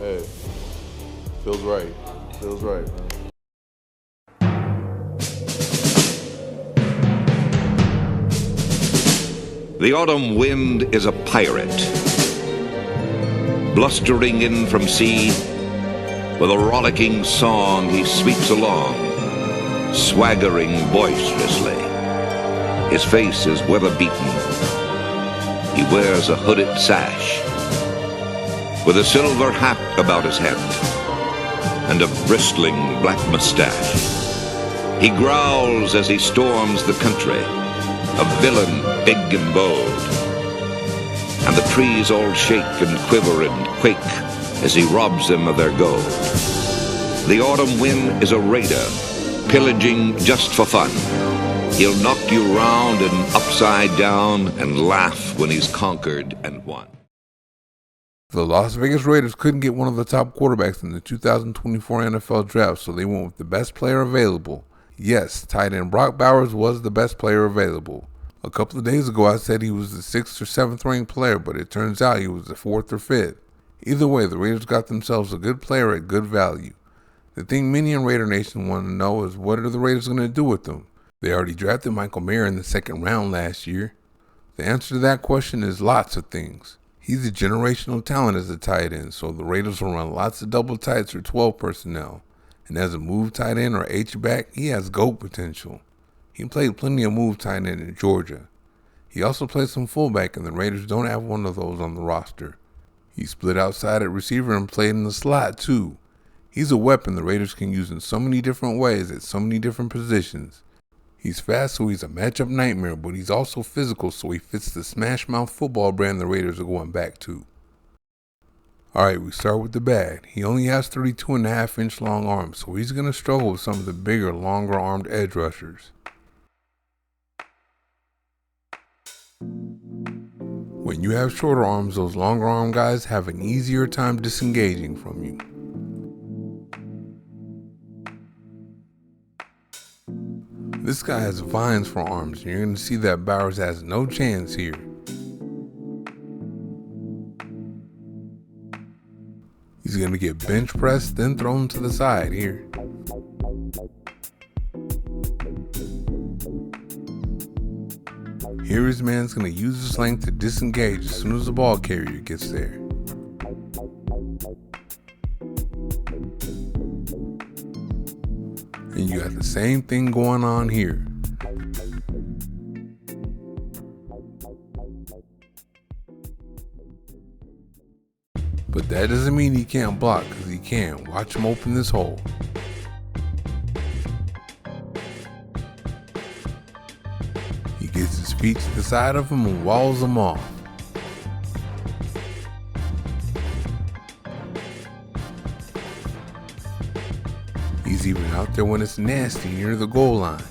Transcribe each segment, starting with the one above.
Hey, feels right. Feels right, man. The autumn wind is a pirate, blustering in from sea. With a rollicking song he sweeps along, swaggering boisterously. His face is weather-beaten. He wears a hooded sash, with a silver hat about his head, and a bristling black mustache. He growls as he storms the country, a villain big and bold. And the trees all shake and quiver and quake as he robs them of their gold. The autumn wind is a raider, pillaging just for fun. He'll knock you round and upside down and laugh when he's conquered and won. The Las Vegas Raiders couldn't get one of the top quarterbacks in the 2024 NFL Draft, so they went with the best player available. Yes, tight end Brock Bowers was the best player available. A couple of days ago I said he was the 6th or 7th ranked player, but it turns out he was the 4th or 5th. Either way, the Raiders got themselves a good player at good value. The thing many in Raider Nation want to know is, what are the Raiders going to do with them? They already drafted Michael Mayer in the 2nd round last year. The answer to that question is lots of things. He's a generational talent as a tight end, so the Raiders will run lots of double tights or 12 personnel. And as a move tight end or H-back, he has GOAT potential. He played plenty of move tight end in Georgia. He also played some fullback, and the Raiders don't have one of those on the roster. He split outside at receiver and played in the slot too. He's a weapon the Raiders can use in so many different ways at so many different positions. He's fast, so he's a matchup nightmare, but he's also physical, so he fits the smash mouth football brand the Raiders are going back to. Alright, we start with the bad. He only has 32.5-inch long arms, so he's going to struggle with some of the bigger, longer armed edge rushers. When you have shorter arms, those longer arm guys have an easier time disengaging from you. This guy has vines for arms, and you're going to see that Bowers has no chance here. He's going to get bench pressed, then thrown to the side here. Here his man's going to use his length to disengage as soon as the ball carrier gets there. And you got the same thing going on here. But that doesn't mean he can't block, because he can. Watch him open this hole. He gets his feet to the side of him and walls them off. He's even out there when it's nasty near the goal line.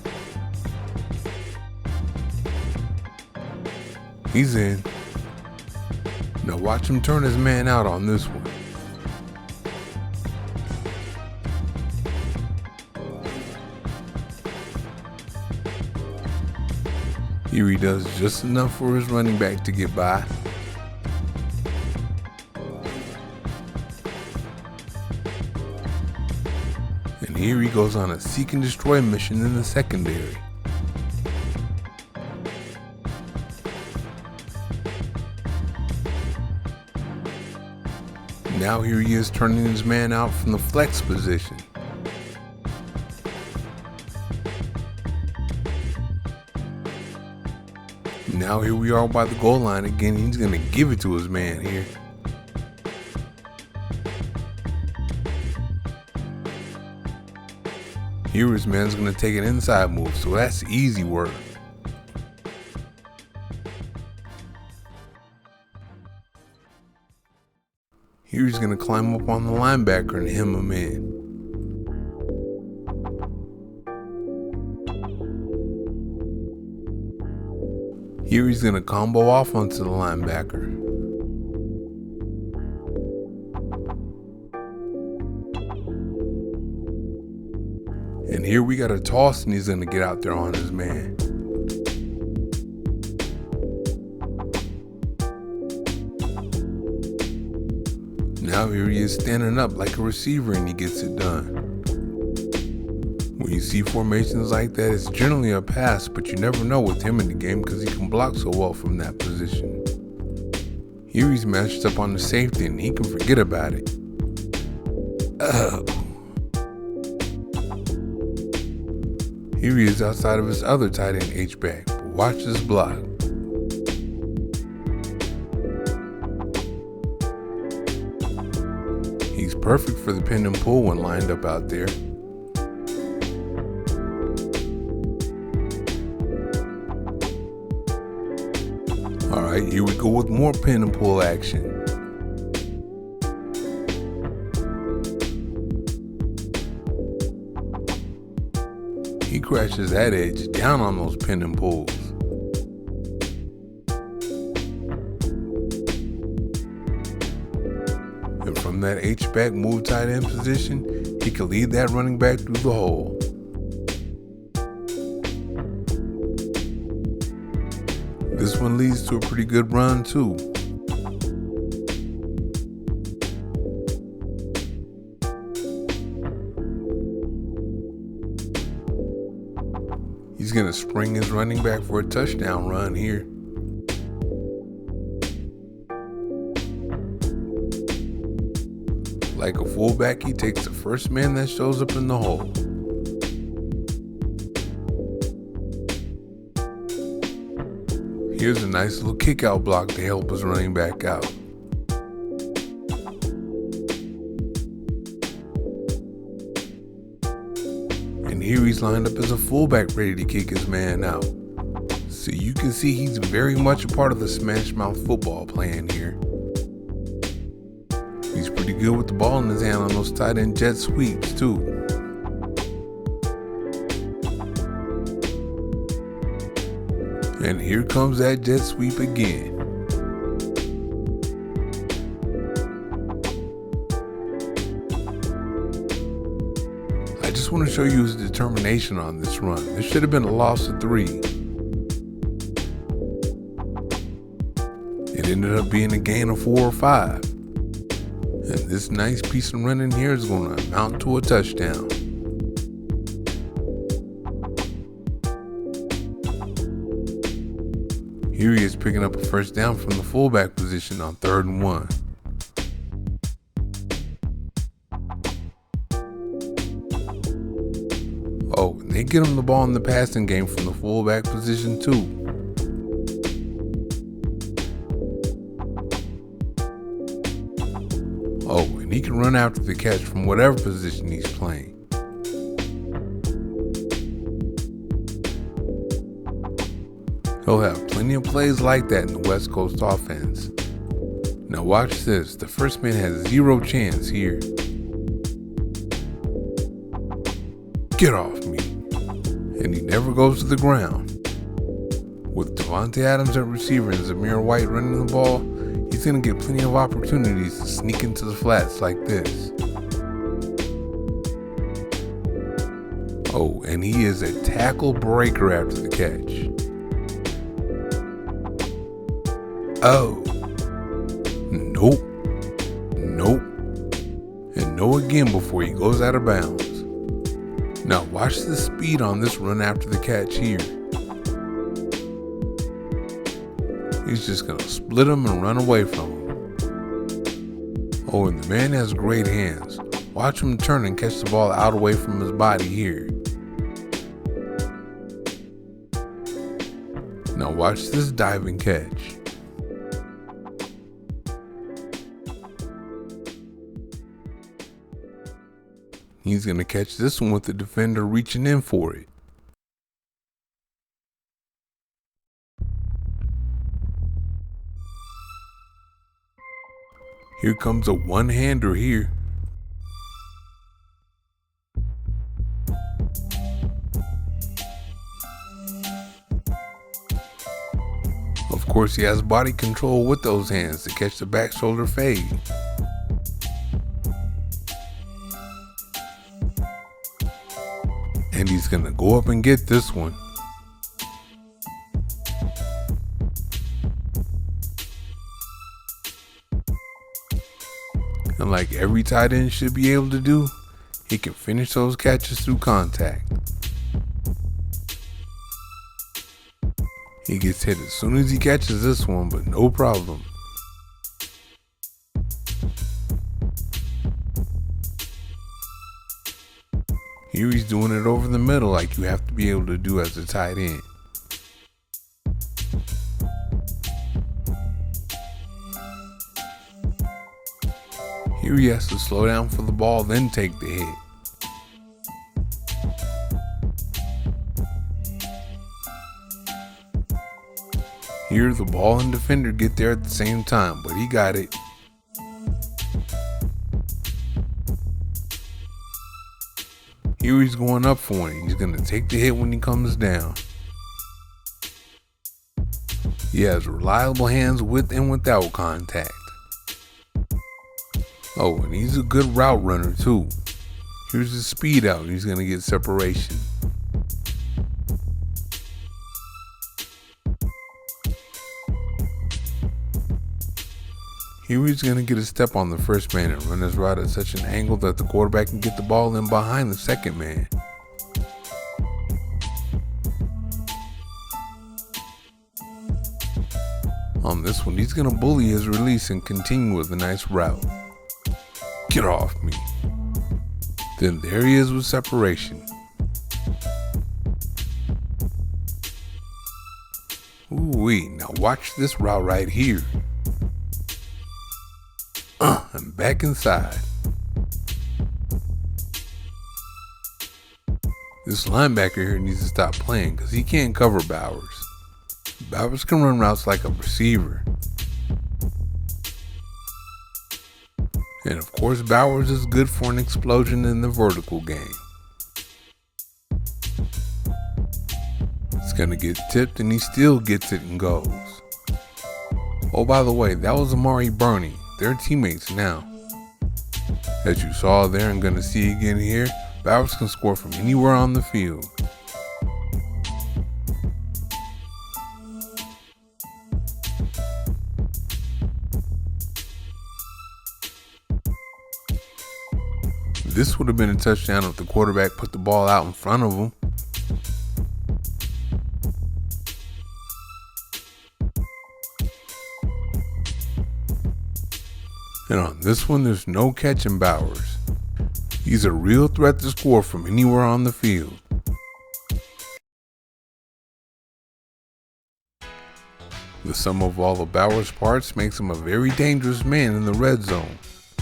He's in. Now watch him turn his man out on this one. Here he does just enough for his running back to get by. And here he goes on a seek and destroy mission in the secondary. Now here he is turning his man out from the flex position. Now here we are by the goal line again. He's going to give it to his man here. Here his man's going to take an inside move, so that's easy work. Here he's going to climb up on the linebacker and hem him in. Here he's going to combo off onto the linebacker. And here we got a toss, and he's going to get out there on his man. Now here he is standing up like a receiver and he gets it done. When you see formations like that, it's generally a pass, but you never know with him in the game because he can block so well from that position. Here he's matched up on the safety and he can forget about it. Here he is outside of his other tight end H-back. Watch this block. He's perfect for the pin and pull when lined up out there. Alright, here we go with more pin and pull action. He crashes that edge down on those pin and pulls. And from that H-back move tight end position, he can lead that running back through the hole. This one leads to a pretty good run too. He's going to spring his running back for a touchdown run here. Like a fullback, he takes the first man that shows up in the hole. Here's a nice little kick out block to help his running back out. And here he's lined up as a fullback ready to kick his man out. So you can see he's very much a part of the smash mouth football plan here. He's pretty good with the ball in his hand on those tight end jet sweeps too. And here comes that jet sweep again. I just want to show you his determination on this run. This should have been a loss of 3. It ended up being a gain of 4 or 5. And this nice piece of running here is going to amount to a touchdown. Here he is picking up a first down from the fullback position on 3rd and 1. Oh, and they get him the ball in the passing game from the fullback position too. Oh, and he can run after the catch from whatever position he's playing. He'll have plenty of plays like that in the West Coast offense. Now watch this. The first man has 0 chance here. Get off me. And he never goes to the ground. With Davante Adams at receiver and Zamir White running the ball, he's going to get plenty of opportunities to sneak into the flats like this. Oh, and he is a tackle breaker after the catch. Oh, nope, and no again before he goes out of bounds. Now watch the speed on this run after the catch here. He's just gonna split him and run away from him. Oh, and the man has great hands. Watch him turn and catch the ball out away from his body here. Now watch this diving catch. He's going to catch this one with the defender reaching in for it. Here comes a one-hander here. Of course, he has body control with those hands to catch the back shoulder fade. And he's going to go up and get this one. And like every tight end should be able to do, he can finish those catches through contact. He gets hit as soon as he catches this one, but no problem. Here he's doing it over the middle like you have to be able to do as a tight end. Here he has to slow down for the ball, then take the hit. Here the ball and defender get there at the same time, but he got it. Here he's going up for it. He's going to take the hit when he comes down. He has reliable hands with and without contact. Oh, and he's a good route runner too. Here's his speed out. He's going to get separation. Here he's going to get a step on the first man and run his route at such an angle that the quarterback can get the ball in behind the second man. On this one, he's going to bully his release and continue with a nice route. Get off me. Then there he is with separation. Ooh-wee, now watch this route right here. I'm back inside. This linebacker here needs to stop playing because he can't cover Bowers. Bowers can run routes like a receiver. And of course, Bowers is good for an explosion in the vertical game. It's gonna get tipped and he still gets it and goes. Oh, by the way, that was Amari Burney. They're teammates now. As you saw there and gonna see again here, Bowers can score from anywhere on the field. This would have been a touchdown if the quarterback put the ball out in front of him. And on this one, there's no catching Bowers. He's a real threat to score from anywhere on the field. The sum of all of Bowers' parts makes him a very dangerous man in the red zone.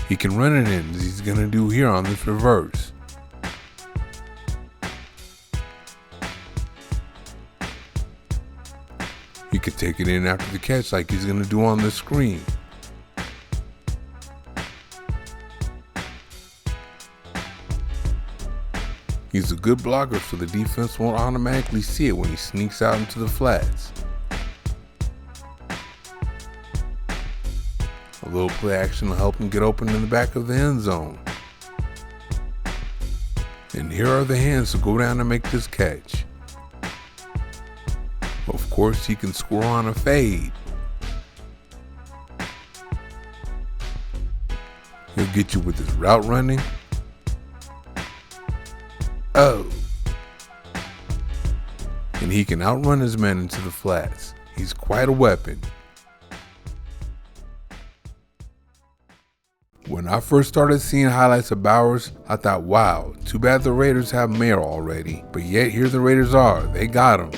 He can run it in as he's going to do here on this reverse. He could take it in after the catch like he's going to do on the screen. He's a good blocker so the defense won't automatically see it when he sneaks out into the flats. A little play action will help him get open in the back of the end zone. And here are the hands to go down and make this catch. Of course, he can score on a fade. He'll get you with his route running. Oh. And he can outrun his men into the flats. He's quite a weapon. When I first started seeing highlights of Bowers, I thought, wow, too bad the Raiders have Mayer already. But yet here the Raiders are, they got him.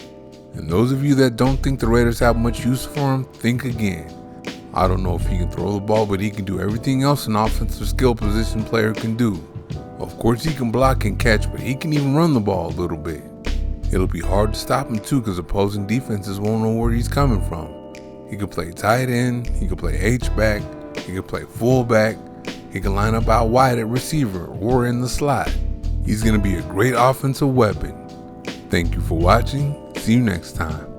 And those of you that don't think the Raiders have much use for him, think again. I don't know if he can throw the ball, but he can do everything else an offensive skill position player can do. Of course he can block and catch, but he can even run the ball a little bit. It'll be hard to stop him too because opposing defenses won't know where he's coming from. He can play tight end, he can play H-back, he can play fullback, he can line up out wide at receiver or in the slot. He's going to be a great offensive weapon. Thank you for watching. See you next time.